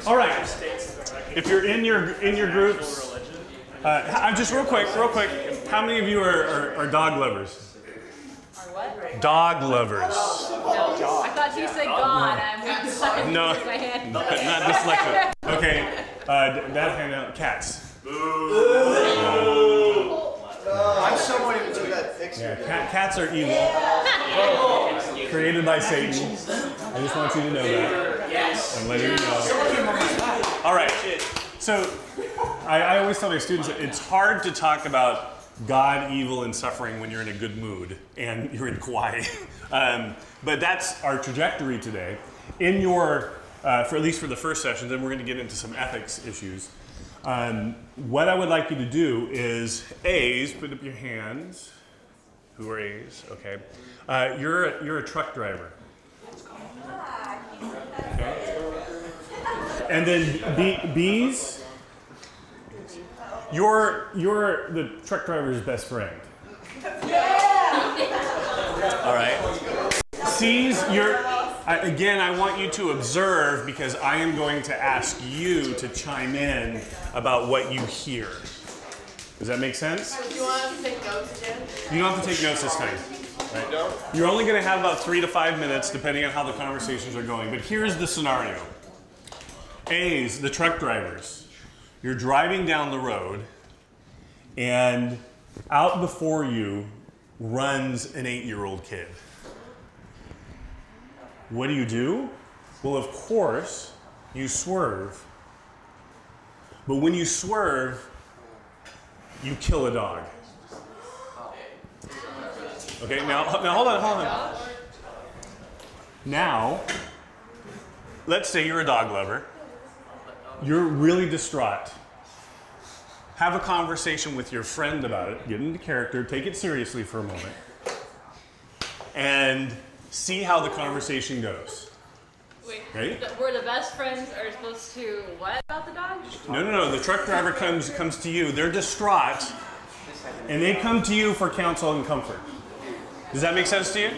All right. If you're in your groups, just real quick. How many of you are dog lovers? Are what? Dog lovers. No. I thought you said God. I'm No, my hand. not dyslexic. Okay. That hand out. Cats. I'm somewhat in between. Yeah, cats are evil. Created by Satan. I just want you to know that. Yes. I'm letting you know. All right. So I always tell my students that it's hard to talk about God, evil, and suffering when you're in a good mood and you're in Kauai. But that's our trajectory today. In your, for at least for the first session, then we're going to get into some ethics issues. What I would like you to do is A's, put up your hands. Who are A's? Okay. You're a truck driver. Okay. And then B's, you're the truck driver's best friend. All right. C's, again, I want you to observe because I am going to ask you to chime in about what you hear. Does that make sense? Do you want us to take notes again? You don't have to take notes this time. Right? No. You're only going to have about 3 to 5 minutes depending on how the conversations are going. But here's the scenario. A's, the truck drivers. You're driving down the road and out before you runs an 8-year-old kid. What do? Well, of course, you swerve. But when you swerve, you kill a dog. Okay, now hold on. Now, let's say you're a dog lover. You're really distraught. Have a conversation with your friend about it. Get into character. Take it seriously for a moment. And see how the conversation goes. Wait, Ready? We're the best friends are supposed to what about the dog? No. The truck driver comes to you. They're distraught. And they come to you for counsel and comfort. Does that make sense to you?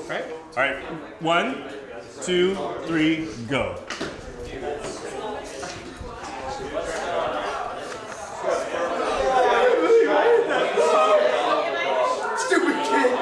Right? All right. 1, 2, 3, go. Stupid kid.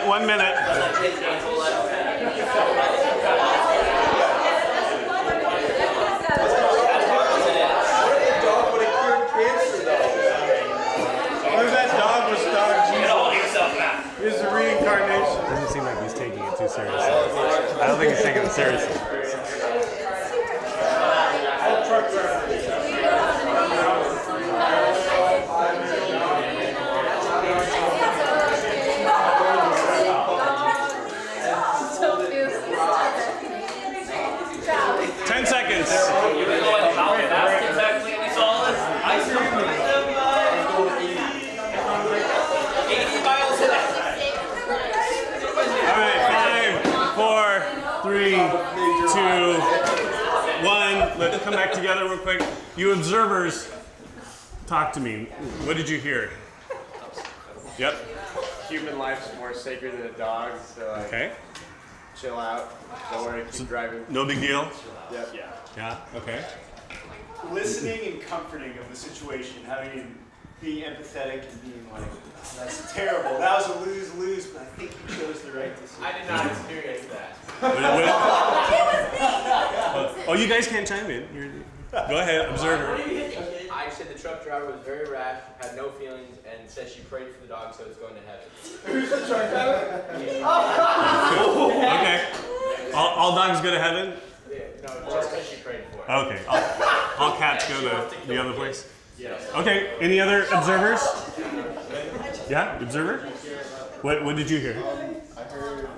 One minute. Here's the reincarnation. Doesn't seem like he's taking it too seriously. I don't think he's taking it seriously. All right, 5, 4, 3, real quick. You observers, talk to me. What did you hear? Yep. Human life's more sacred than a dog, so like, Okay. chill out. Don't worry, keep driving. No big deal? Yep. Yeah, okay. Listening and comforting of the situation, being empathetic and being like, that's terrible. That was a lose-lose, but I think you chose the right decision. I did not experience that. Oh, you guys can't chime in. Go ahead, observer. I said the truck driver was very rash, had no feelings, and said she prayed for the dog so it's going to heaven. Who's the truck driver? Okay. All dogs go to heaven? Yeah, no, just because she prayed for it. Okay. All cats go to the other place? Yes. Okay, any other observers? Yeah, observer? What did you hear? I heard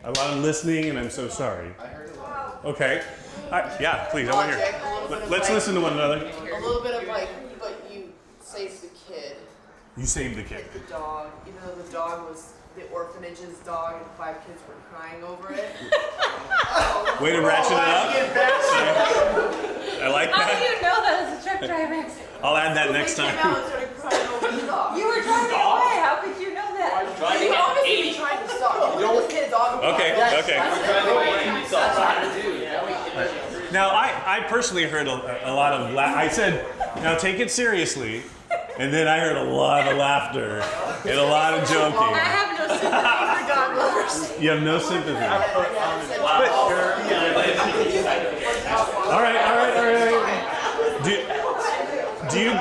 A lot of listening, and I'm so sorry. I heard a lot. Okay. Yeah, please, I want to hear. Let's listen to one another. A little bit of like, but you saved the kid, You saved the kid. the dog, even though the dog was the orphanage's dog and 5 kids were crying over it. Way to ratchet it up. I like How do that. you know that as a truck driver? I'll add that next They came time. out and started crying over the dog. You were driving away. How could you know that? He obviously tried to stop. He was this kid's dog. Okay, okay. Now, I personally heard a lot of I said, now take it seriously, and then I heard a lot of laughter and a lot of I joking. have no sympathy for dog lovers. You have no sympathy. All right. Do you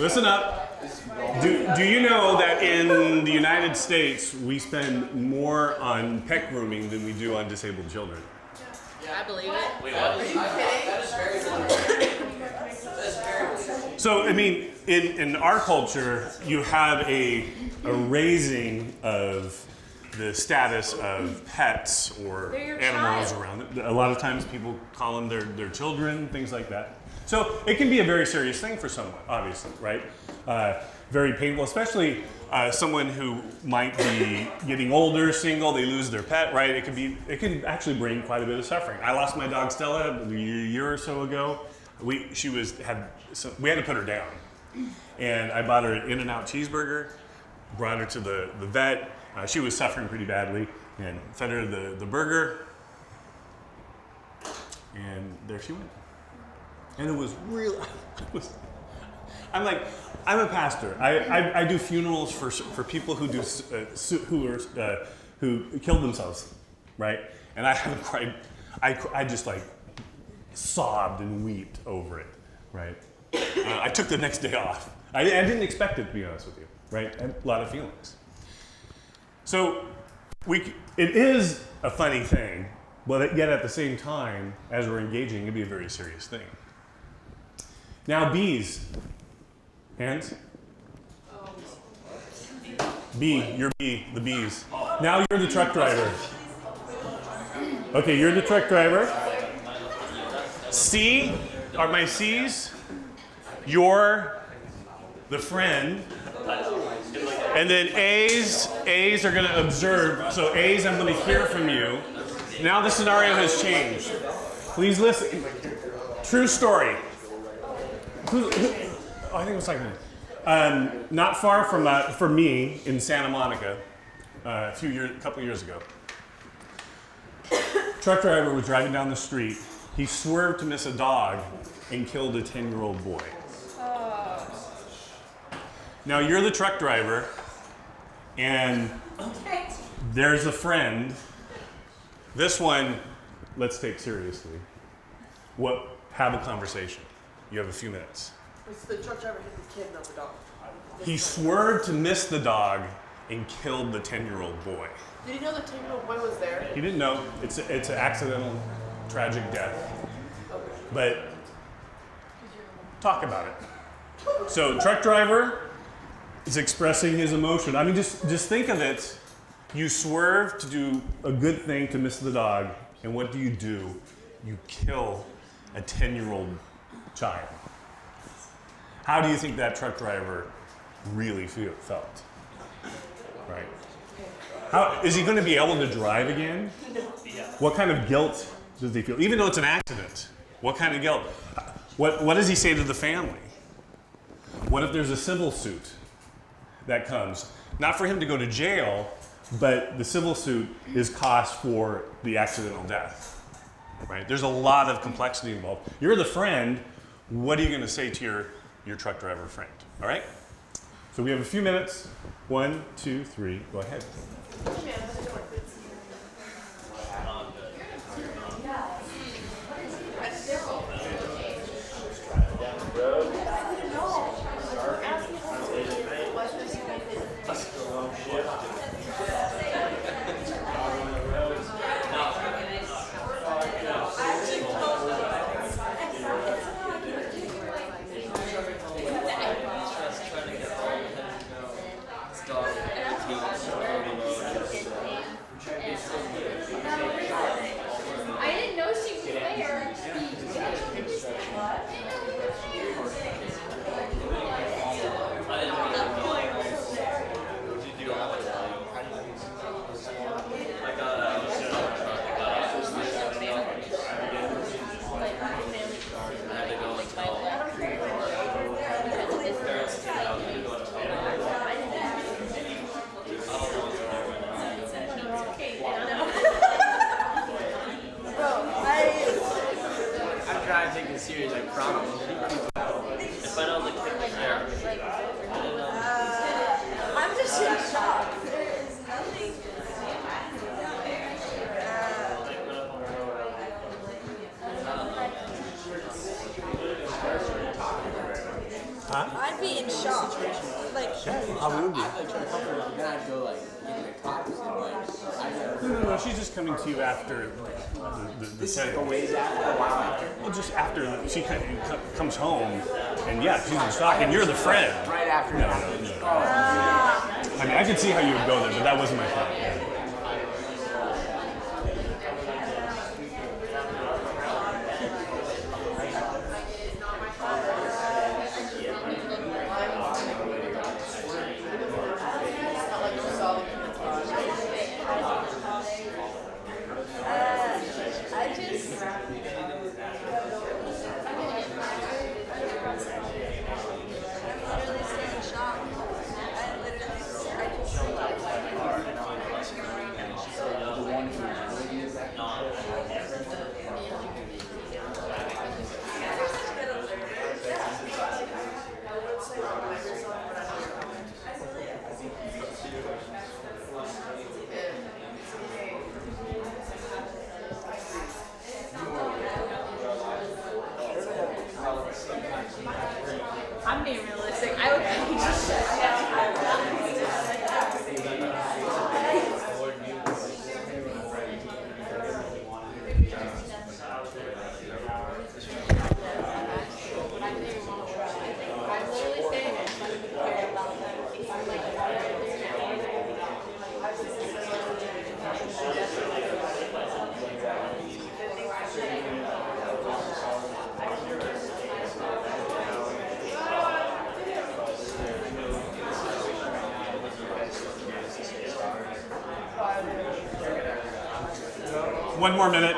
listen up? Do you know that in the United States we spend more on pet grooming than we do on disabled children? I believe it. So, I mean, in our culture, you have a raising of the status of pets or They're your animals child. around it. A lot of times people call them their children, things like that. So it can be a very serious thing for someone, obviously, right? Very painful, especially someone who might be getting older, single, they lose their pet, right? It can actually bring quite a bit of suffering. I lost my dog Stella a year or so ago. We had to put her down, and I bought her an In-N-Out cheeseburger, brought her to the vet. She was suffering pretty badly, and fed her the burger, and there she went. And it was real. I'm a pastor. I do funerals for people who who killed themselves, right? And I haven't cried. I just like sobbed and wept over it, right? I took the next day off. I didn't expect it, to be honest with you, right? I had a lot of feelings. So it is a funny thing, but yet at the same time, as we're engaging, it can be a very serious thing. Now, bees. Hands? You're B, the bees. Now you're the truck driver. Okay, you're the truck driver. C are my C's. You're the friend. And then A's are going to observe. So A's, I'm going to hear from you. Now the scenario has changed. Please listen. True story. I think it was like not far from me in Santa Monica, a couple years ago. Truck driver was driving down the street. He swerved to miss a dog and killed a 10-year-old boy. Now you're the truck driver, and there's a friend. This one, let's take seriously. Have a conversation. You have a few minutes. It's the truck driver hit the kid, not the dog. He swerved to miss the dog and killed the 10-year-old boy. Did he know the 10-year-old boy was there? He didn't know. It's an accidental, tragic death. But talk about it. So truck driver is expressing his emotion. I mean, just think of it. You swerve to do a good thing to miss the dog, and what do? You kill a 10-year-old child. How do you think that truck driver really felt? Right? How is he going to be able to drive again? What kind of guilt does he feel? Even though it's an accident, what kind of guilt? What does he say to the family? What if there's a civil suit that comes? Not for him to go to jail, but the civil suit is cost for the accidental death, right? There's a lot of complexity involved. You're the friend. What are you going to say to your truck driver friend? All right? So we have a few minutes. 1, 2, 3. Go ahead. I didn't know she was there. I'm trying to take this serious, I promise. If I don't look there. I'm just in shock. There is nothing. I'd be in shock. Like, How would you? I'd like try to comfort her, and then I'd go like get in the cops and like No, she's just coming to you after the setting. a ways after, a while after. Well, just after she comes home, and yeah, she's in shock, and you're the friend. Right after. No. I mean, I could see how you would go there, but that wasn't my point. I just. I'm being realistic. I would be just. One more minute.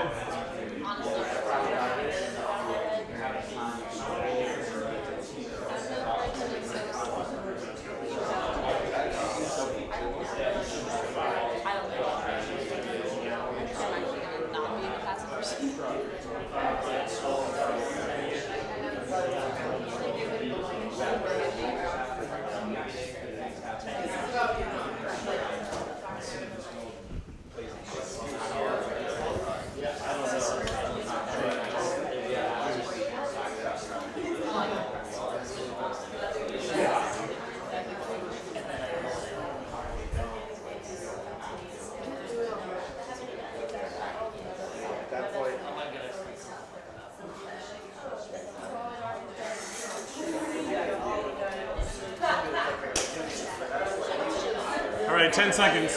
All right, 10 seconds.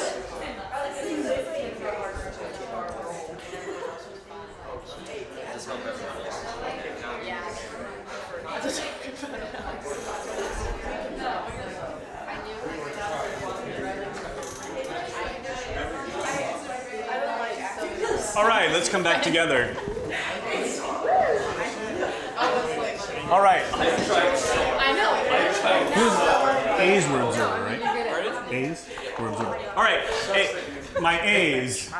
All right, let's come back together. All right. I know. A's were observer, right? A's were observer. All right, my A's.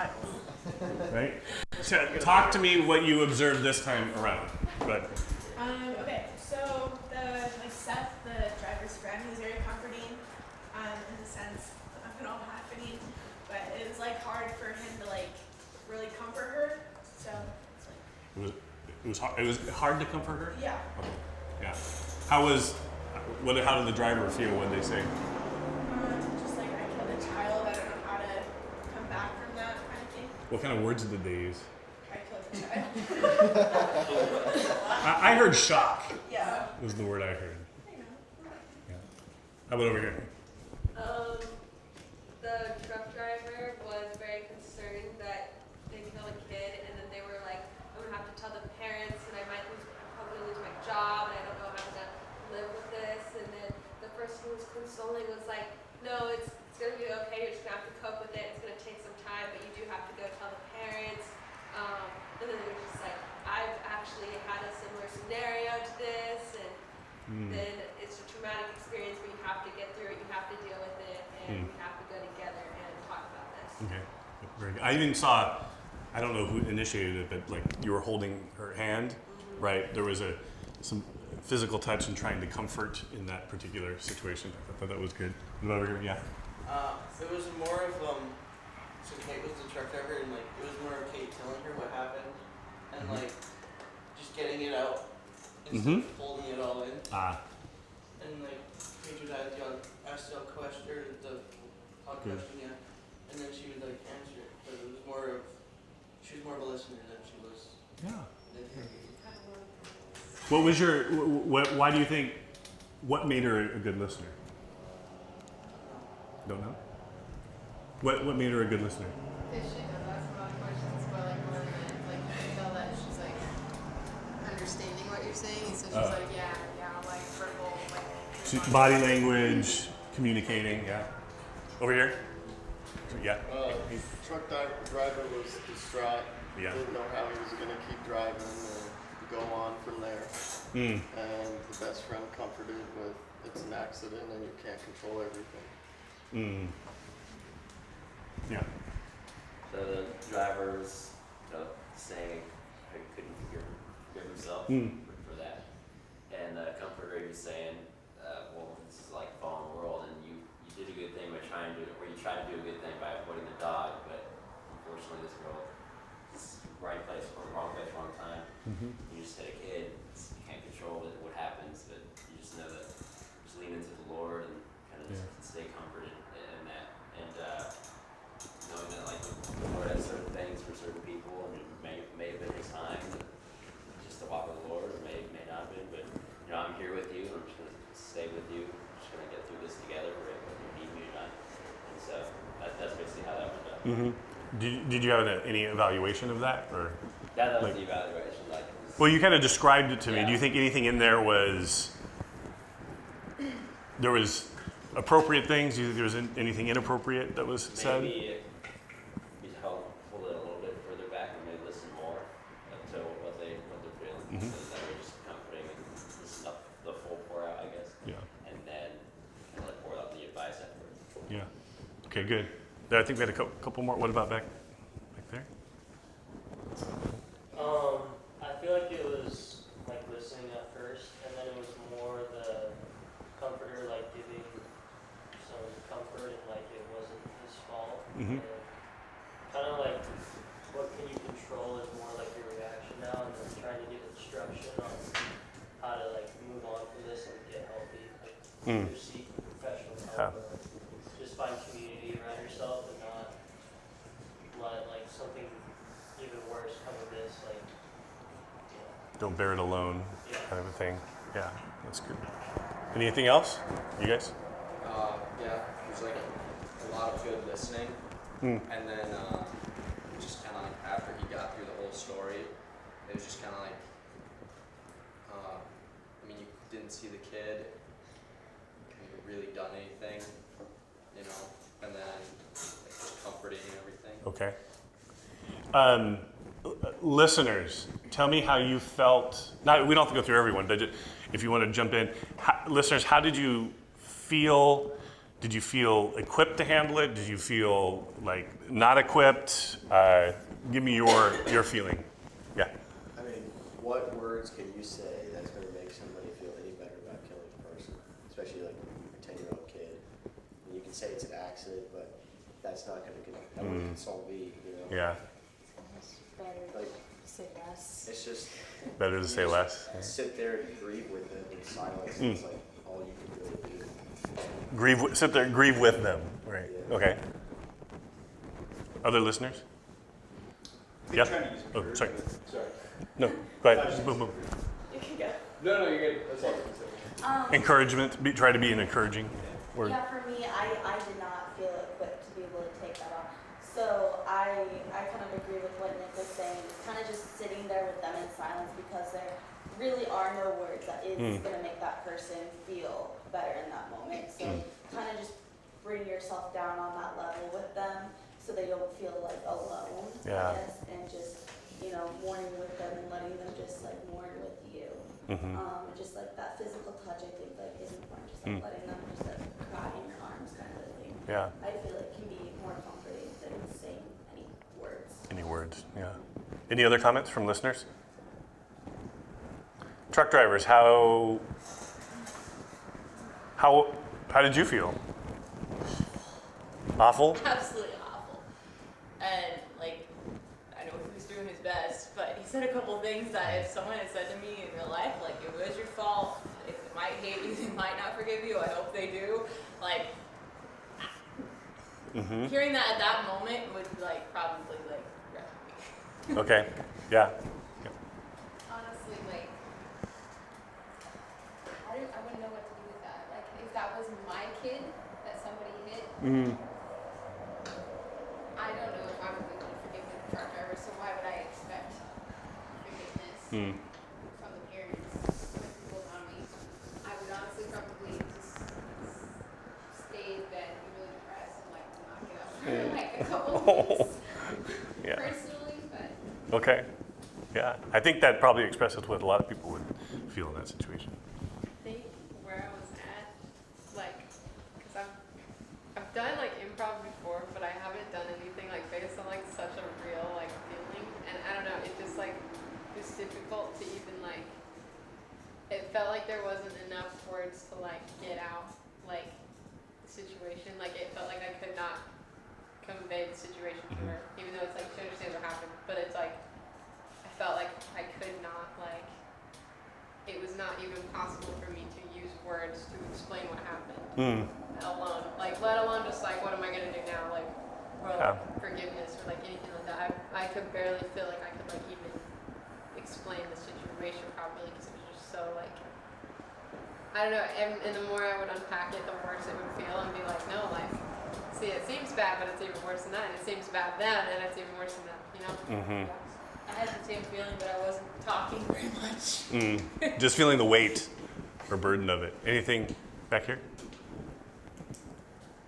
Right? Talk to me what you observed this time around. But Okay, so Seth, the driver's friend, was very comforting, in the sense of it all happening, but it was like hard for him to like really comfort her. So it's like it was hard to comfort her. yeah. Okay. Yeah. How did the driver feel? What did they say? Just like I killed a child, I don't know how to come back from that kind of thing. What kind of words did they use? I killed a child. I heard shock. Yeah. Was the word I heard. Yeah. How about over here? The truck driver was very concerned that they killed a kid, and then they were like, I'm gonna have to tell the parents, and I might probably lose my job, and I don't know how to live with this. And then the person who was consoling was like, no, it's gonna be okay. You're just gonna have to cope with it. It's gonna take some time, but you do have to go tell the parents. And then they were just like, I've actually had a similar scenario to this, and then it's a traumatic experience, but you have to get through it. You have to deal with it, and we have to go together and talk about this. Okay. Very good. I even saw, I don't know who initiated it, but like you were holding her hand, right? There was some physical touch and trying to comfort in that particular situation. I thought that was good. What about over here? Yeah. It was more of so Kate was the truck driver, and like it was more of Kate telling her what happened, and like just getting it out instead of holding it all in. And like Kate would ask the question, or the odd question, yeah, and then she would like answer it. But it was more of she was more of a listener than she was. Yeah. An interviewer. What was your? Why do you think? What made her a good listener? Don't know. What made her a good listener? Because she does ask a lot of questions, but like more than like you can tell that she's like understanding what you're saying, so she's like like verbal like. Body language, communicating. Yeah. Over here. Yeah. Truck driver was distraught. Yeah. Didn't know how he was going to keep driving and go on from there. And the best friend comforted with, it's an accident and you can't control everything. Yeah. So the driver was, saying he couldn't forgive himself for that, and the comforter was saying, well, this is like a fallen world, and you did a good thing by trying to, or you tried to do a good thing by avoiding the dog, but unfortunately this girl is right place, wrong place, wrong time. You just hit a kid. You can't control what happens, but you just know that just lean into the Lord and kind of stay comforted in that, and knowing that like the Lord has certain things for certain people, and it may have been His time just to walk with the Lord, or may not have been, but I'm here with you. I'm just gonna stay with you. I'm just gonna get through this together, whether you need me or not. And so that's basically how that went down. Did you have any evaluation of that, or? Yeah, that was the evaluation. Well, you kind of described it to me. Do you think anything in there was appropriate things? Do you think there was anything inappropriate that was said? Maybe you pull it a little bit further back and maybe listen more to what they're feeling. So that we're just comforting and listen up the full pour out, I guess. Yeah. And then kind of pour out the advice afterwards. Yeah. Okay, good. I think we had a couple more. What about back there? I feel like it was like listening at first, and then it was more the comforter like giving some comfort, and like it wasn't his fault. And kind of like what can you control is more like your reaction now, and then trying to get instruction on how to like move on from this and get healthy. Like either seek professional help or just find community around yourself and not let like something even worse come of this. Like Don't bear it alone, kind of a thing. Yeah, that's good. Anything else? You guys? Yeah, there's like a lot of good listening, and then just kind of like after he got through the whole story, it was just kind of like, you didn't see the kid, really done anything, and then like, just comforting and everything. Okay. listeners, tell me how you felt. Not, we don't have to go through everyone, but if you want to jump in, listeners, how did you feel? Did you feel equipped to handle it? Did you feel like not equipped? Give me your feeling. Yeah. I mean, what words can you say that's going to make somebody feel any better about killing a person, especially like a 10-year-old kid? And you can say it's an accident, but that's not going to console me, you know? Yeah. It's better Like, to say less. it's just Better to say less. sit there and grieve with them in silence. It's like all you can really do. Sit there and grieve with them. Right. Yeah. Okay. Other listeners? I think Yeah. trying to use Oh, sorry. Sorry. No. Go ahead. Boom, boom. You can go. No, you're good. That's all I can say. Encouragement. Try to be an encouraging word. Yeah, for me, I did not feel equipped to be able to take that on. So I kind of agree with what Nick was saying. It's kind of just sitting there with them in silence because there really are no words that is going to make that person feel better in that moment. So kind of just bring yourself down on that level with them so they don't feel like alone, Yeah. I guess, and just, you know, mourning with them and letting them just like mourn with you. Just like that physical touch, I think like is important. Just like letting them just like cry in your arms kind of thing. Yeah. I feel it can be more comforting than saying any words. Any words? Yeah. Any other comments from listeners? Truck drivers, how did you feel? Awful? Absolutely awful. And like, I know he was doing his best, but he said a couple things that if someone had said to me in real life, like it was your fault, they might hate you, they might not forgive you, I hope they do. Like, hearing that at that moment would like probably like wreck me. Okay. Yeah. Honestly, like, I wouldn't know what to do with that. Like, if that was my kid that somebody hit, I don't know if I would be able to forgive the truck driver, so why would I expect forgiveness from the parents when people around me? I would honestly probably just stay in bed, be really depressed, and like not get up for like a couple of weeks. Yeah. Personally, but Okay. Yeah. I think that probably expresses what a lot of people would feel in that situation. I think where I was at, like, because I've done like improv before, but I haven't done anything like based on like such a real like feeling, and I don't know, it just like was difficult to even like. It felt like there wasn't enough words to like get out like the situation. Like it felt like I could not convey the situation to her, even though it's like she understands what happened, but it's like I felt like I could not like. It was not even possible for me to use words to explain what happened alone. Like, let alone just like, what am I gonna do now? Like, or like forgiveness or like anything like that. I could barely feel like I could like even explain the situation properly because it was just so like, I don't know. And the more I would unpack it, the worse it would feel and be like, no, like, see, it seems bad, but it's even worse than that. And it seems bad then, and it's even worse than that. You know? Yeah. I had the same feeling, but I wasn't talking very much. Just feeling the weight or burden of it. Anything back here?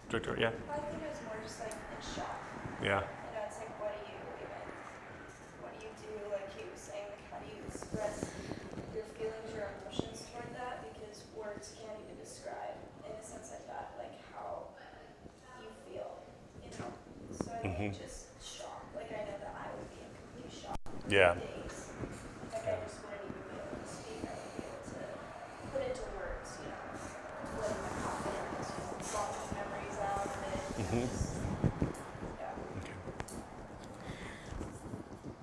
Director, yeah? I think it was more just like in shock. Yeah. You know, it's like, what do you do? Like he was saying, like, how do you express your feelings, your emotions toward that? Because words can't even describe, in a sense like that, like how you feel, you know? So I think just shock. Like I know that I would be in complete shock. Yeah. Days. Like I just wouldn't even be able to speak. I wouldn't be able to put into words, you know, what am I confident, you know, block these memories out of it. Yeah.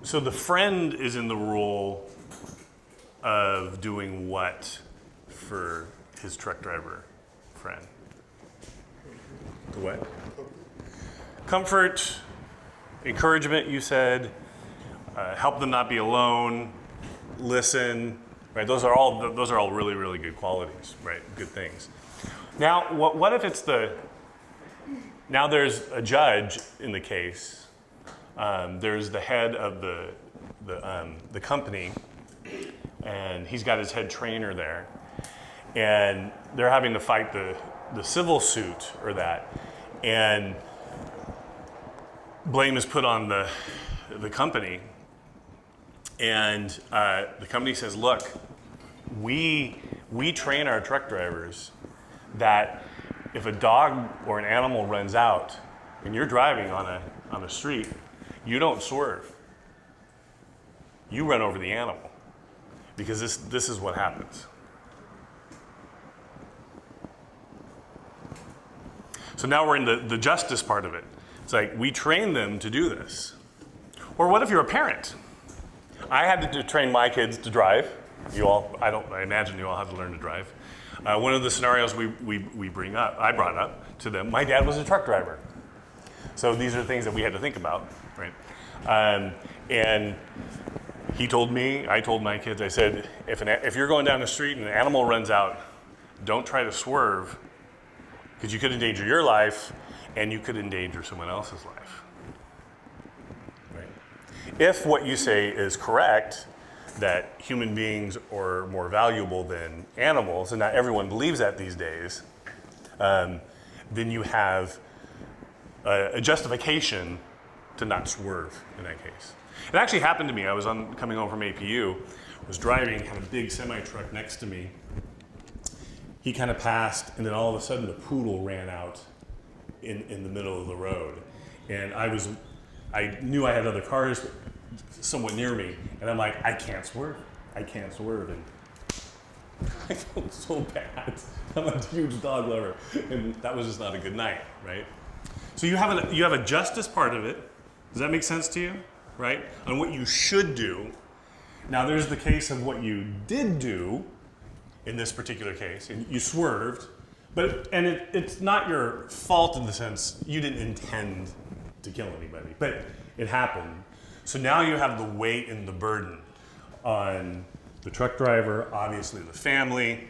So the friend is in the role of doing what for his truck driver friend? The what? Comfort, encouragement, you said, help them not be alone, listen, right? Those are all really, really good qualities, right? Good things. Now, what if it's now there's a judge in the case. There's the head of the company, and he's got his head trainer there, and they're having to fight the civil suit or that, and blame is put on the company. And the company says, look, we train our truck drivers that if a dog or an animal runs out and you're driving on a street, you don't swerve. You run over the animal, because this is what happens. So now we're in the justice part of it. It's like we train them to do this. Or what if you're a parent? I had to train my kids to drive. I imagine you all have to learn to drive. One of the scenarios I brought up to them, my dad was a truck driver. So these are things that we had to think about, right? And he told me, I told my kids, I said, if you're going down the street and an animal runs out, don't try to swerve, because you could endanger your life and you could endanger someone else's life. Right? If what you say is correct, that human beings are more valuable than animals, and not everyone believes that these days, then you have a justification to not swerve in that case. It actually happened to me. I was coming home from APU, was driving, had a big semi-truck next to me. He kind of passed, and then all of a sudden the poodle ran out in the middle of the road. And I knew I had other cars somewhat near me, and I'm like, I can't swerve. And I felt so bad. I'm a huge dog lover, and that was just not a good night, right? So you have a justice part of it. Does that make sense to you, right? On what you should do. Now there's the case of what you did do in this particular case, and you swerved, it's not your fault in the sense you didn't intend to kill anybody, but it happened. So now you have the weight and the burden on the truck driver, obviously the family,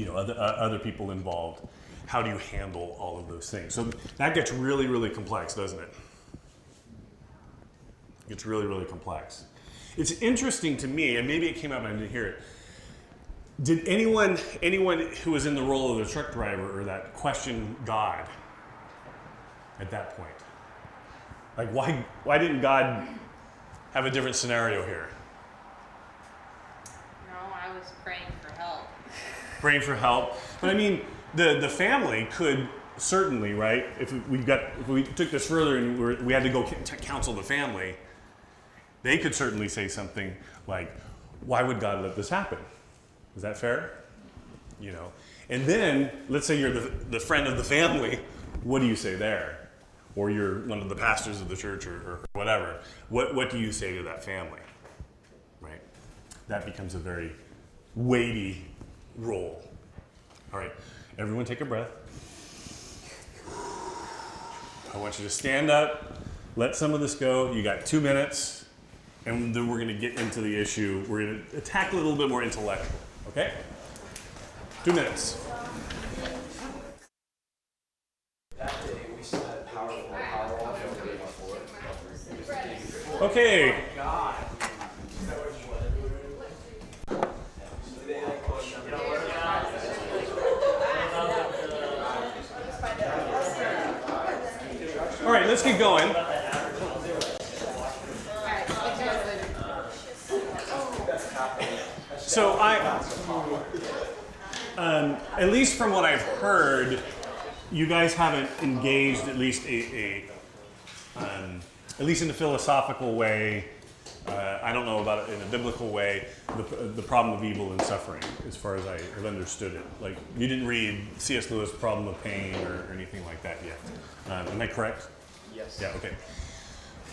other people involved. How do you handle all of those things? So that gets really, really complex, doesn't it? It gets really, really complex. It's interesting to me, and maybe it came up and I didn't hear it. Did anyone who was in the role of the truck driver or that question God at that point? Like, why didn't God have a different scenario here? No, I was praying for help. Praying for help. But I mean, the family could certainly, right? If we took this further and we had to go counsel the family, they could certainly say something like, why would God let this happen? Is that fair? And then, let's say you're the friend of the family, what do you say there? Or you're one of the pastors of the church or whatever. What do you say to that family? Right? That becomes a very weighty role. All right, everyone take a breath. I want you to stand up, let some of this go. You got 2 minutes, and then we're going to get into the issue. We're going to tackle it a little bit more intellectual. Okay? 2 minutes. Okay. All right, let's get going. So at least from what I've heard, you guys haven't engaged at least at least in a philosophical way. I don't know about it in a biblical way. The problem of evil and suffering, as far as I have understood it. Like, you didn't read C.S. Lewis' Problem of Pain or anything like that yet. Am I correct? Yes. Yeah. Okay.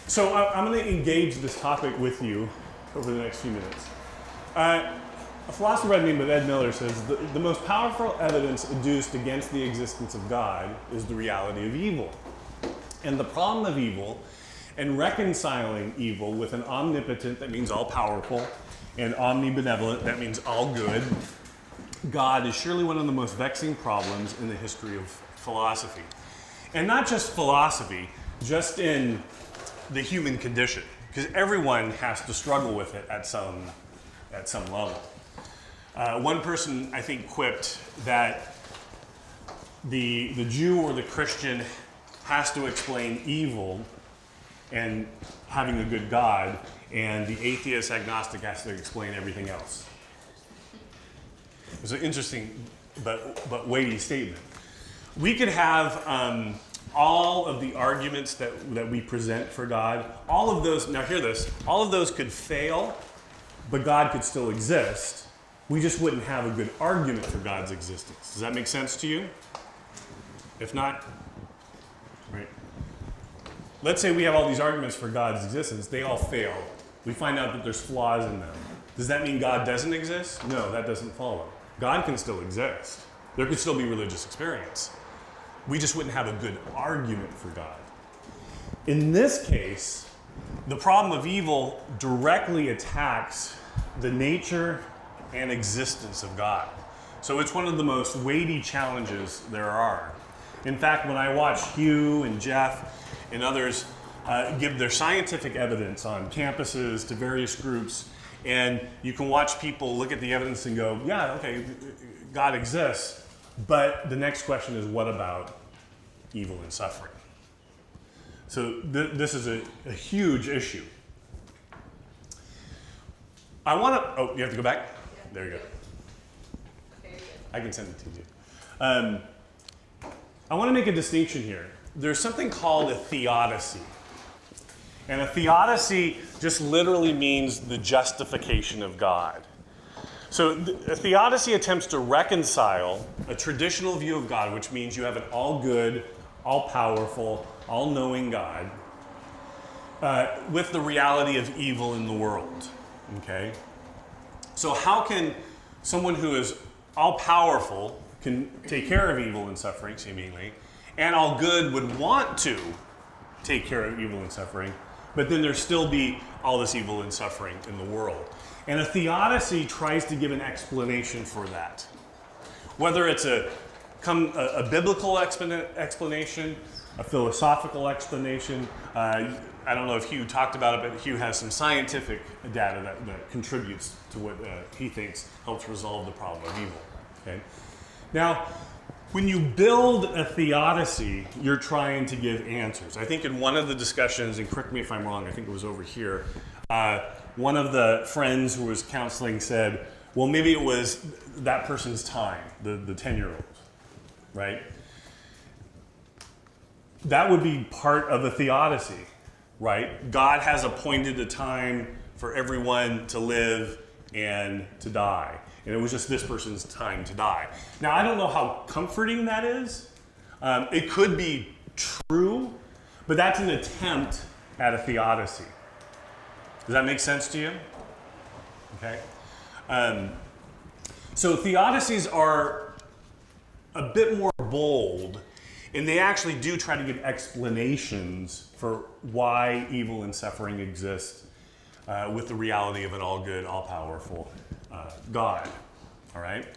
So I'm going to engage this topic with you over the next few minutes. A philosopher by the name of Ed Miller says the most powerful evidence adduced against the existence of God is the reality of evil. And the problem of evil and reconciling evil with an omnipotent, that means all powerful, and omnibenevolent, that means all good, God is surely one of the most vexing problems in the history of philosophy. And not just philosophy, just in the human condition, because everyone has to struggle with it at some level. One person, I think, quipped that the Jew or the Christian has to explain evil and having a good God, and the atheist agnostic has to explain everything else. It's an interesting but weighty statement. We could have all of the arguments that we present for God, all of those, now hear this, all of those could fail, but God could still exist. We just wouldn't have a good argument for God's existence. Does that make sense to you? If not, right. Let's say we have all these arguments for God's existence, they all fail. We find out that there's flaws in them. Does that mean God doesn't exist? No, that doesn't follow. God can still exist. There could still be religious experience. We just wouldn't have a good argument for God. In this case, the problem of evil directly attacks the nature and existence of God. So it's one of the most weighty challenges there are. In fact, when I watch Hugh and Jeff and others give their scientific evidence on campuses to various groups, and you can watch people look at the evidence and go, yeah, okay, God exists, but the next question is, what about evil and suffering? So this is a huge issue. I want to, oh, you have to go back? Yeah. There you go. Okay, you're good. I can send it to you. I want to make a distinction here. There's something called a theodicy. And a theodicy just literally means the justification of God. So a theodicy attempts to reconcile a traditional view of God, which means you have an all-good, all-powerful, all-knowing God, with the reality of evil in the world. Okay? So how can someone who is all-powerful can take care of evil and suffering, seemingly, and all good would want to take care of evil and suffering, but then there still be all this evil and suffering in the world? And a theodicy tries to give an explanation for that. Whether it's a biblical explanation, a philosophical explanation. I don't know if Hugh talked about it, but Hugh has some scientific data that contributes to what he thinks helps resolve the problem of evil. Okay? Now, when you build a theodicy, you're trying to give answers. I think in one of the discussions, and correct me if I'm wrong, I think it was over here, one of the friends who was counseling said, well, maybe it was that person's time, the 10-year-old, right? That would be part of a theodicy, right? God has appointed a time for everyone to live and to die. And it was just this person's time to die. Now, I don't know how comforting that is. It could be true, but that's an attempt at a theodicy. Does that make sense to you? Okay. So theodicies are a bit more bold, and they actually do try to give explanations for why evil and suffering exist with the reality of an all-good, all-powerful God. All right?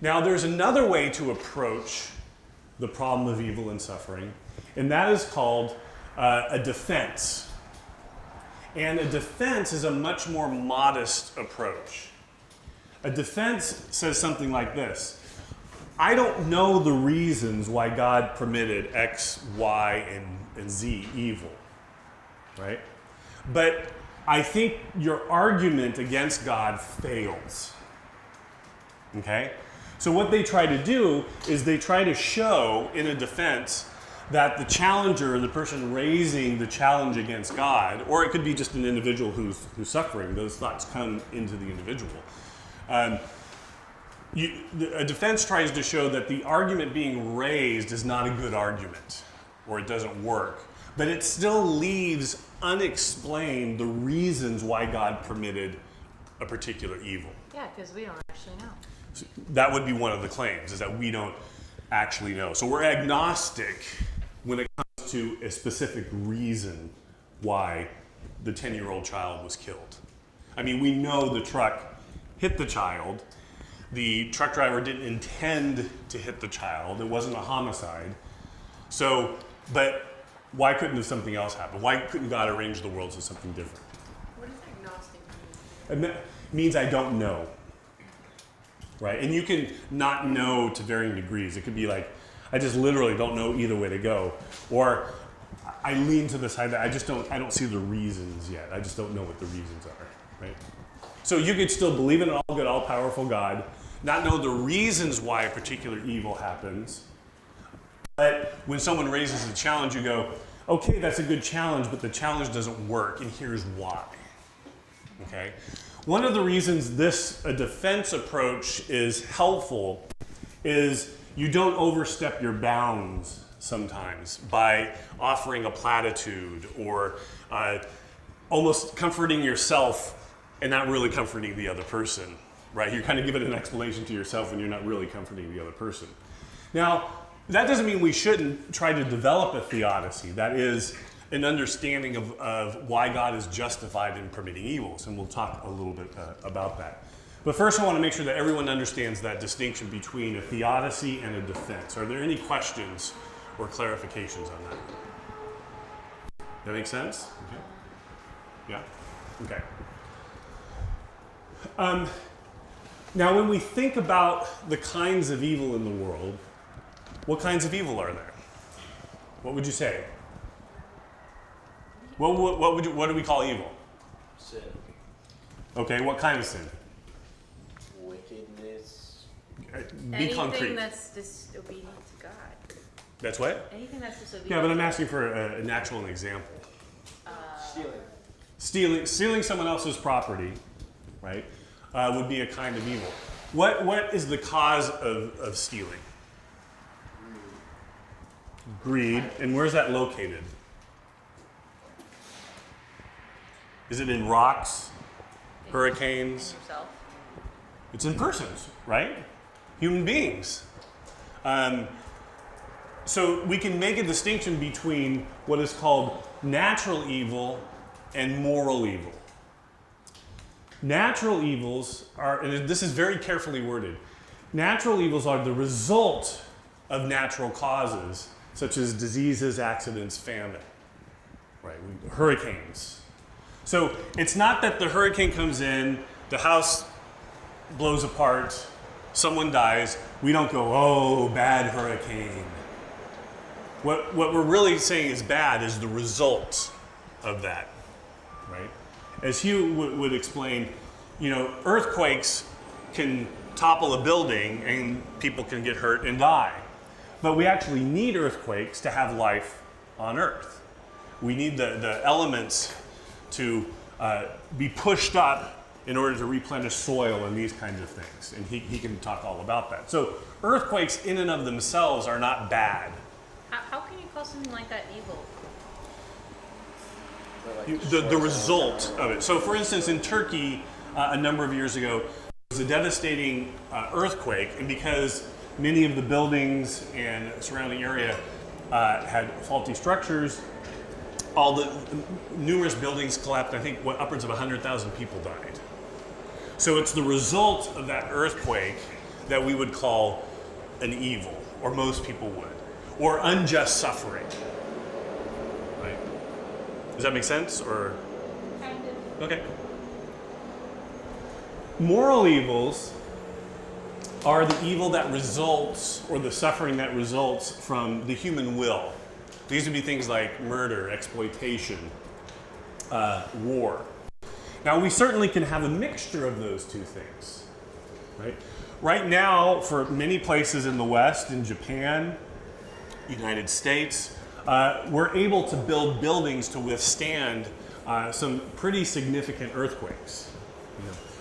Now, there's another way to approach the problem of evil and suffering, and that is called a defense. And a defense is a much more modest approach. A defense says something like this: I don't know the reasons why God permitted X, Y, and Z evil, right? But I think your argument against God fails, okay? So what they try to do is they try to show in a defense that the challenger, the person raising the challenge against God, or it could be just an individual who's suffering, those thoughts come into the individual. A defense tries to show that the argument being raised is not a good argument, or it doesn't work, but it still leaves unexplained the reasons why God permitted a particular evil. Yeah, because we don't actually know. So that would be one of the claims, is that we don't actually know. So we're agnostic when it comes to a specific reason why the 10-year-old child was killed. I mean, we know the truck hit the child. The truck driver didn't intend to hit the child. It wasn't a homicide. So, but why couldn't something else happen? Why couldn't God arrange the world so something different? What does agnostic mean? It means I don't know, right? And you can not know to varying degrees. It could be like, I just literally don't know either way to go. Or I lean to the side that I don't see the reasons yet. I just don't know what the reasons are, right? So you could still believe in an all good, all powerful God, not know the reasons why a particular evil happens, but when someone raises a challenge, you go, okay, that's a good challenge, but the challenge doesn't work, and here's why. Okay? One of the reasons a defense approach is helpful is you don't overstep your bounds sometimes by offering a platitude or almost comforting yourself and not really comforting the other person, right? You're kind of giving an explanation to yourself when you're not really comforting the other person. Now, that doesn't mean we shouldn't try to develop a theodicy. That is an understanding of why God is justified in permitting evils, and we'll talk a little bit about that. But first I want to make sure that everyone understands that distinction between a theodicy and a defense. Are there any questions or clarifications on that? That make sense? Okay. Yeah? Okay. Now, when we think about the kinds of evil in the world, what kinds of evil are there? What would you say? What do we call evil? Sin. Okay, what kind of sin? Wickedness. Be Anything concrete. that's disobedient to God. That's what? Anything that's disobedient. Yeah, but I'm asking for a natural example. Stealing someone else's property, right, would be a kind of evil. What is the cause of stealing? Greed. And where's that located? Is it in rocks, hurricanes? In yourself. It's in persons, right? Human beings. So we can make a distinction between what is called natural evil and moral evil. Natural evils are, and this is very carefully worded, natural evils are the result of natural causes, such as diseases, accidents, famine, right? Hurricanes. So it's not that the hurricane comes in, the house blows apart, someone dies, we don't go, oh, bad hurricane. What we're really saying is bad is the result of that, right? As Hugh would explain, earthquakes can topple a building and people can get hurt and die. But we actually need earthquakes to have life on Earth. We need the elements to be pushed up in order to replenish soil and these kinds of things. And he can talk all about that. So earthquakes in and of themselves are not bad. How can you call something like that evil? The result of it. So for instance, in Turkey, a number of years ago, there was a devastating earthquake, and because many of the buildings and surrounding area had faulty structures, all the numerous buildings collapsed. I think upwards of 100,000 people died. So it's the result of that earthquake that we would call an evil, or most people would, or unjust suffering. Right? Does that make sense? Or Kind of. okay. Moral evils are the evil that results, or the suffering that results from the human will. These would be things like murder, exploitation, war. Now, we certainly can have a mixture of those two things, right? Right now, for many places in the West, in Japan, United States, we're able to build buildings to withstand some pretty significant earthquakes.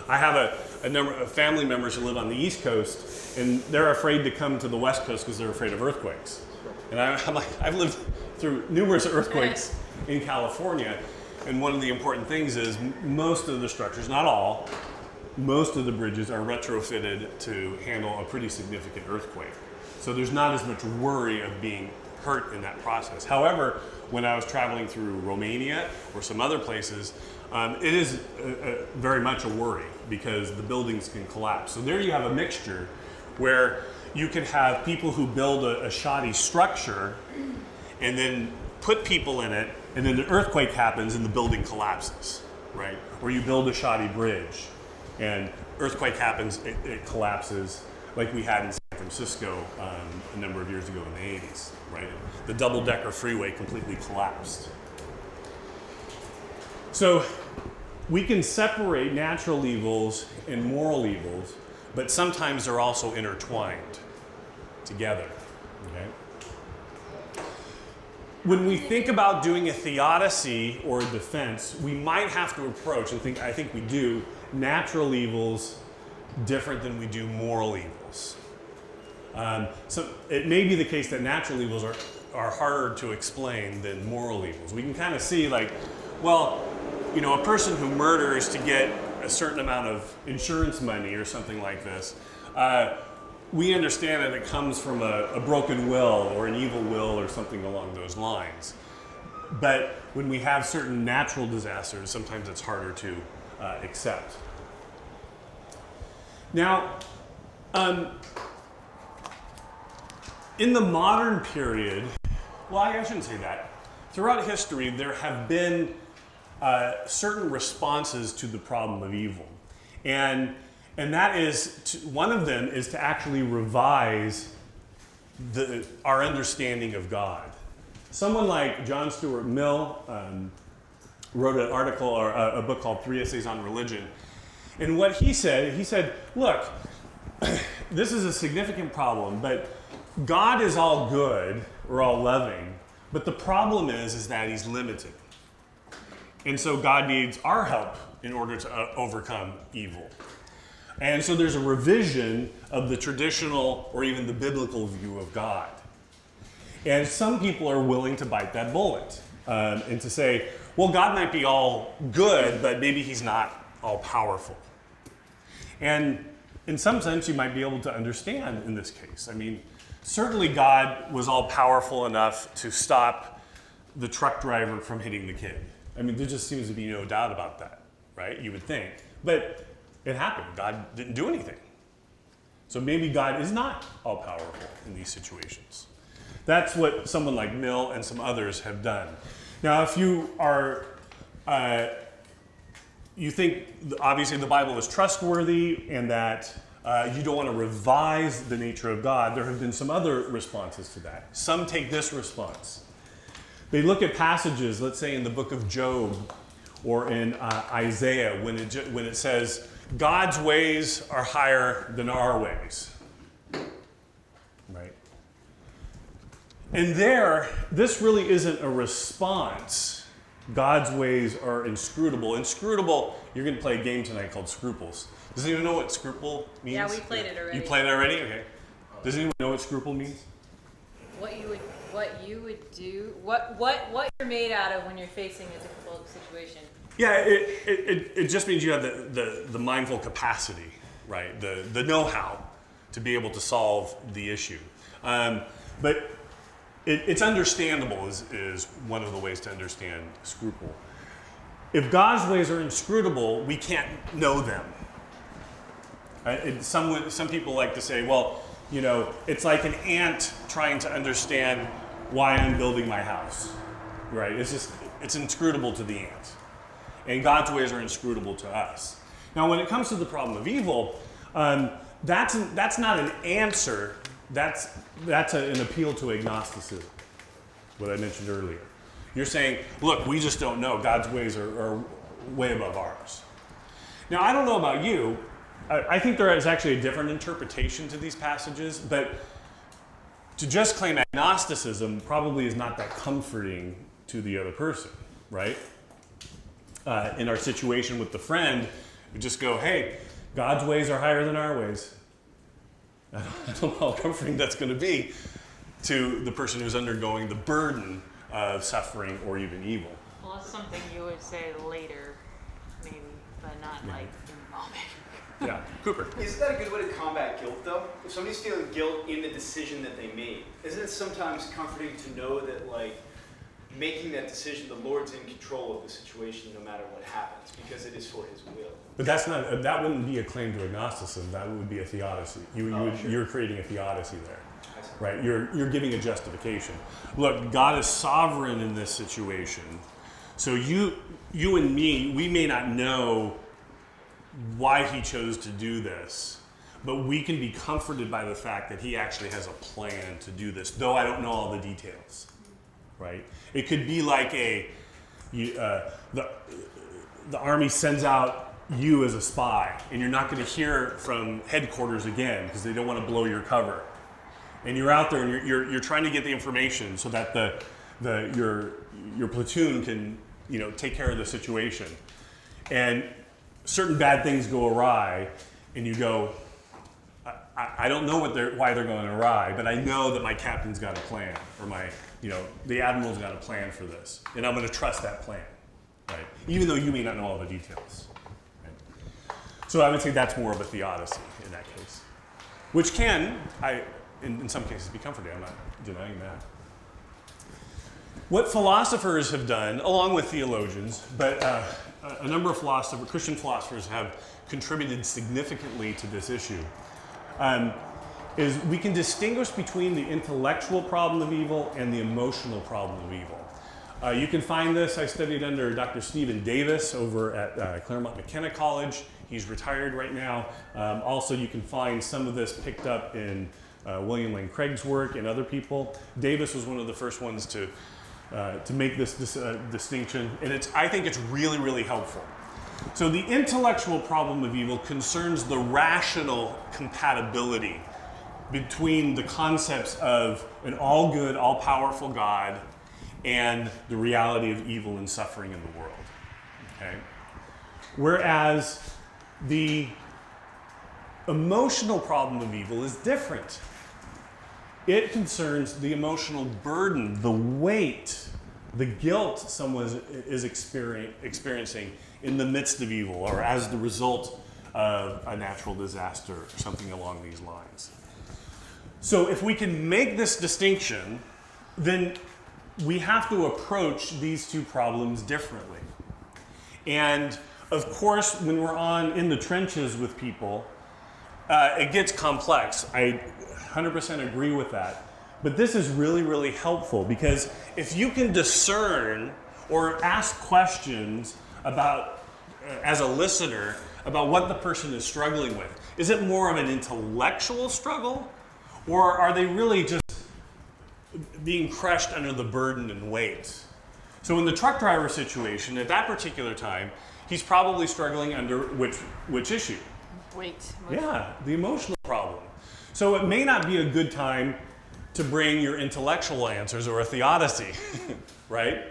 I have a number of family members who live on the East Coast, and they're afraid to come to the West Coast because they're afraid of earthquakes. And I'm like, I've lived through numerous earthquakes in California, and one of the important things is most of the structures, not all, most of the bridges are retrofitted to handle a pretty significant earthquake. So there's not as much worry of being hurt in that process. However, when I was traveling through Romania or some other places, it is very much a worry because the buildings can collapse. So there you have a mixture where you can have people who build a shoddy structure and then put people in it, and then the earthquake happens and the building collapses, right? Or you build a shoddy bridge and earthquake happens, it collapses, like we had in San Francisco a number of years ago in the 80s, right? The double-decker freeway completely collapsed. So we can separate natural evils and moral evils, but sometimes they're also intertwined together, okay? When we think about doing a theodicy or a defense, we might have to approach, and I think we do, natural evils different than we do moral evils. So it may be the case that natural evils are harder to explain than moral evils. We can kind of see like, well, you know, a person who murders to get a certain amount of insurance money or something like this, we understand that it comes from a broken will or an evil will or something along those lines. But when we have certain natural disasters, sometimes it's harder to accept. Now, in the modern period, well, I shouldn't say that. Throughout history, there have been certain responses to the problem of evil. And that is, one of them is to actually revise our understanding of God. Someone like John Stuart Mill wrote an article or a book called 3 Essays on Religion. And what he said, look, this is a significant problem, but God is all good or all loving, but the problem is that he's limited. And so God needs our help in order to overcome evil. And so there's a revision of the traditional or even the biblical view of God. And some people are willing to bite that bullet and to say, well, God might be all good, but maybe he's not all powerful. And in some sense, you might be able to understand in this case. I mean, certainly God was all powerful enough to stop the truck driver from hitting the kid. I mean, there just seems to be no doubt about that, right? You would think. But it happened. God didn't do anything. So maybe God is not all powerful in these situations. That's what someone like Mill and some others have done. Now, if you are, you think obviously the Bible is trustworthy and that you don't want to revise the nature of God, there have been some other responses to that. Some take this response. They look at passages, let's say in the book of Job or in Isaiah, when it says, God's ways are higher than our ways. Right? And there, this really isn't a response. God's ways are inscrutable. Inscrutable, you're going to play a game tonight called Scruples. Does anyone know what scruple means? Yeah, we played it already. You played it already? Okay. Does anyone know what scruple means? What you would do, what you're made out of when you're facing a difficult situation. Yeah, it just means you have the mindful capacity, right? The know-how to be able to solve the issue. But it's understandable is one of the ways to understand scruple. If God's ways are inscrutable, we can't know them. Some people like to say, well, you know, it's like an ant trying to understand why I'm building my house, right? It's inscrutable to the ant. And God's ways are inscrutable to us. Now, when it comes to the problem of evil, that's not an answer. That's an appeal to agnosticism, what I mentioned earlier. You're saying, look, we just don't know. God's ways are way above ours. Now, I don't know about you. I think there is actually a different interpretation to these passages, but to just claim agnosticism probably is not that comforting to the other person, right? In our situation with the friend, we just go, hey, God's ways are higher than our ways. I don't know how comforting that's going to be to the person who's undergoing the burden of suffering or even evil. Well, that's something you would say later, maybe, but not like in the moment. Yeah, Cooper. Isn't that a good way to combat guilt, though? If somebody's feeling guilt in the decision that they made, isn't it sometimes comforting to know that, like, making that decision, the Lord's in control of the situation no matter what happens, because it is for his will? But that wouldn't be a claim to agnosticism. That would be a theodicy. You're creating a theodicy there, right? You're giving a justification. Look, God is sovereign in this situation. So you and me, we may not know why he chose to do this, but we can be comforted by the fact that he actually has a plan to do this, though I don't know all the details, right? It could be like the Army sends out you as a spy, and you're not going to hear from headquarters again because they don't want to blow your cover. And you're out there and you're trying to get the information so that your platoon can take care of the situation. And certain bad things go awry, and you go, I don't know why they're going awry, but I know that my captain's got a plan, or the admiral's got a plan for this, and I'm going to trust that plan, right? Even though you may not know all the details. Right? So I would say that's more of a theodicy in that case, which can, in some cases, be comforting. I'm not denying that. What philosophers have done, along with theologians, but a number of Christian philosophers have contributed significantly to this issue, is we can distinguish between the intellectual problem of evil and the emotional problem of evil. You can find this, I studied under Dr. Stephen Davis over at Claremont McKenna College. He's retired right now. Also, you can find some of this picked up in William Lane Craig's work and other people. Davis was one of the first ones to make this distinction, and I think it's really, really helpful. So the intellectual problem of evil concerns the rational compatibility between the concepts of an all-good, all-powerful God and the reality of evil and suffering in the world. Okay? Whereas the emotional problem of evil is different. It concerns the emotional burden, the weight, the guilt someone is experiencing in the midst of evil or as the result of a natural disaster or something along these lines. So if we can make this distinction, then we have to approach these two problems differently. And of course, when we're in the trenches with people, it gets complex. I 100% agree with that. But this is really, really helpful because if you can discern or ask questions about, as a listener, about what the person is struggling with, is it more of an intellectual struggle, or are they really just being crushed under the burden and weight? So in the truck driver situation, at that particular time, he's probably struggling under which issue? Weight. Yeah, the emotional problem. So it may not be a good time to bring your intellectual answers or a theodicy, right?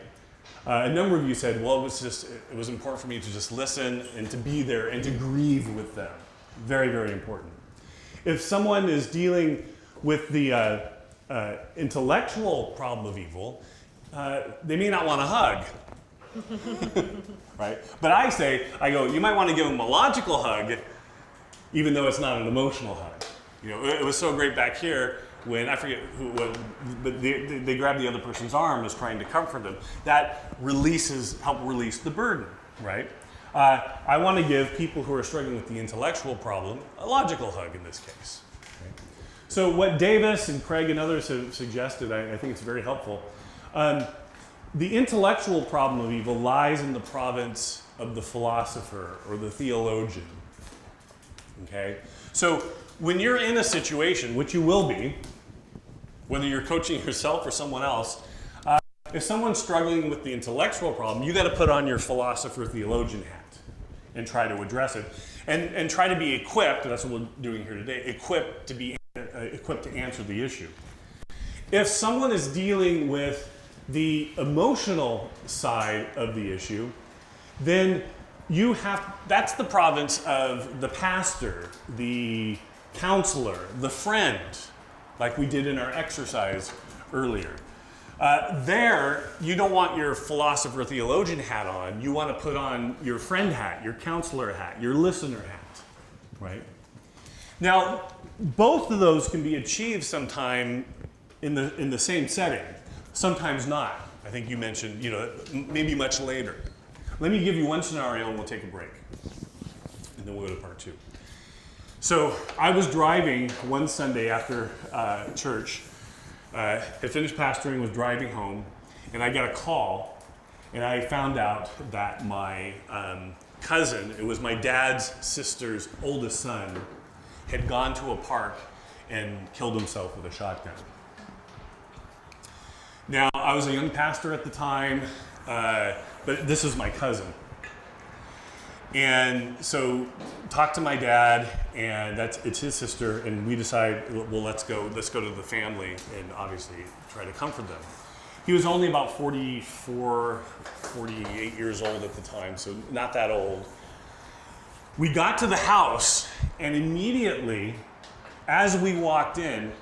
A number of you said, well, it was important for me to just listen and to be there and to grieve with them. Very, very important. If someone is dealing with the intellectual problem of evil, they may not want to hug, right? But I go, you might want to give them a logical hug, even though it's not an emotional hug. It was so great back here when, I forget who it was, but they grabbed the other person's arm as trying to comfort them. That help release the burden, right? I want to give people who are struggling with the intellectual problem a logical hug in this case. Okay? So what Davis and Craig and others have suggested, I think it's very helpful. The intellectual problem of evil lies in the province of the philosopher or the theologian. Okay? So when you're in a situation, which you will be, whether you're coaching yourself or someone else, if someone's struggling with the intellectual problem, you got to put on your philosopher theologian hat and try to address it, and try to be equipped. That's what we're doing here today. Equipped to answer the issue. If someone is dealing with the emotional side of the issue, then that's the province of the pastor, the counselor, the friend, like we did in our exercise earlier. There, you don't want your philosopher theologian hat on. You want to put on your friend hat, your counselor hat, your listener hat, right? Now, both of those can be achieved sometime in the same setting. Sometimes not. I think you mentioned, maybe much later. Let me give you one scenario and we'll take a break. And then we'll go to part 2. So I was driving one Sunday after church. Had finished pastoring, was driving home, and I got a call, and I found out that my cousin, it was my dad's sister's oldest son, had gone to a park and killed himself with a shotgun. Now, I was a young pastor at the time, but this is my cousin. And so talked to my dad, and it's his sister, and we decide, well, let's go to the family and obviously try to comfort them. He was only about 44, 48 years old at the time, so not that old. We got to the house, and immediately, as we walked in,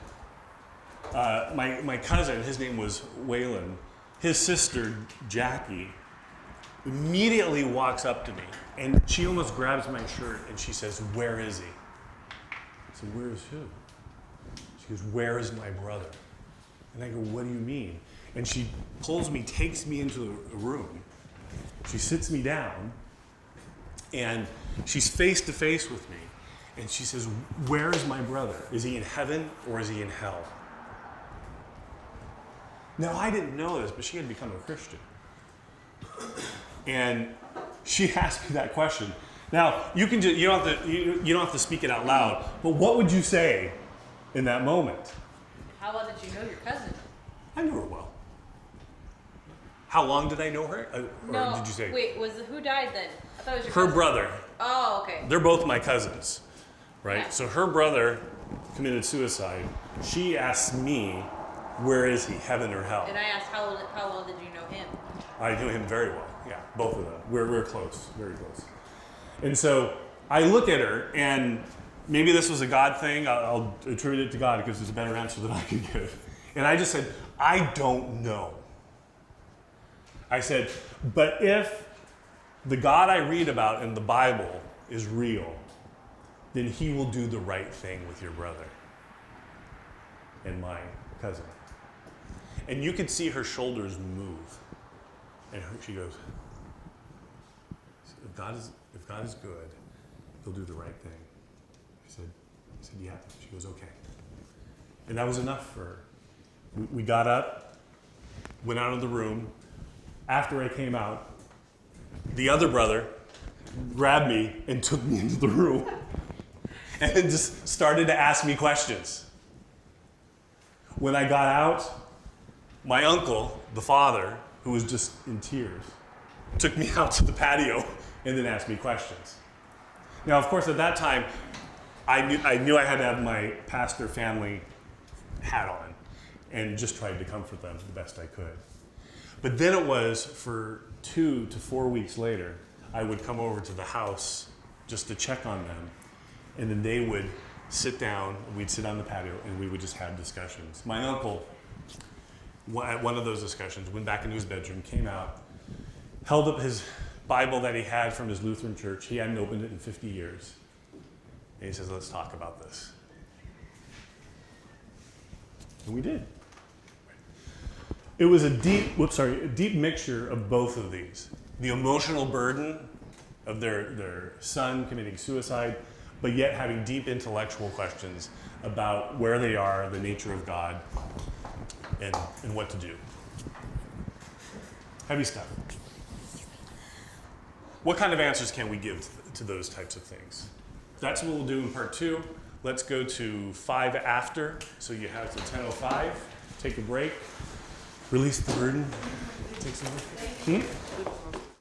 my cousin, his name was Waylon, his sister, Jackie, immediately walks up to me, and she almost grabs my shirt, and she says, "Where is he?" I said, "Where is who?" She goes, "Where is my brother?" And I go, "What do you mean?" And she pulls me, takes me into a room. She sits me down, and she's face to face with me. And she says, "Where is my brother? Is he in heaven or is he in hell?" Now, I didn't know this, but she had become a Christian. And she asked me that question. Now, you don't have to speak it out loud, but what would you say in that moment? How well did you know your cousin? I knew her well. How long did I know her? Or did you say? Wait, who died then? I thought it was your Her cousin. brother. Oh, okay. They're both my cousins, right? Yeah. So her brother committed suicide. She asked me, "Where is he, heaven or hell?" And I asked, how well did you know him? I knew him very well. Yeah, both of them. We're close, very close. And so I look at her, and maybe this was a God thing. I'll attribute it to God because it's a better answer than I could give. And I just said, "I don't know." I said, "But if the God I read about in the Bible is real, then he will do the right thing with your brother and my cousin." And you could see her shoulders move. And she goes, if God is good, he'll do the right thing. I said, "Yeah." She goes, "Okay." And that was enough for her. We got up, went out of the room. After I came out, the other brother grabbed me and took me into the room and just started to ask me questions. When I got out, my uncle, the father, who was just in tears, took me out to the patio and then asked me questions. Now, of course, at that time, I knew I had to have my pastor family hat on and just tried to comfort them the best I could. But then it was for 2 to 4 weeks later, I would come over to the house just to check on them, and then they would sit down, we'd sit on the patio, and we would just have discussions. My uncle, at one of those discussions, went back into his bedroom, came out, held up his Bible that he had from his Lutheran church. He hadn't opened it in 50 years. And he says, "Let's talk about this." And we did. It was a deep mixture of both of these. The emotional burden of their son committing suicide, but yet having deep intellectual questions about where they are, the nature of God, and what to do. Heavy stuff. What kind of answers can we give to those types of things? That's what we'll do in part 2. Let's go to 5 after. So you have till 10:05. Take a break. Release the burden. Take some.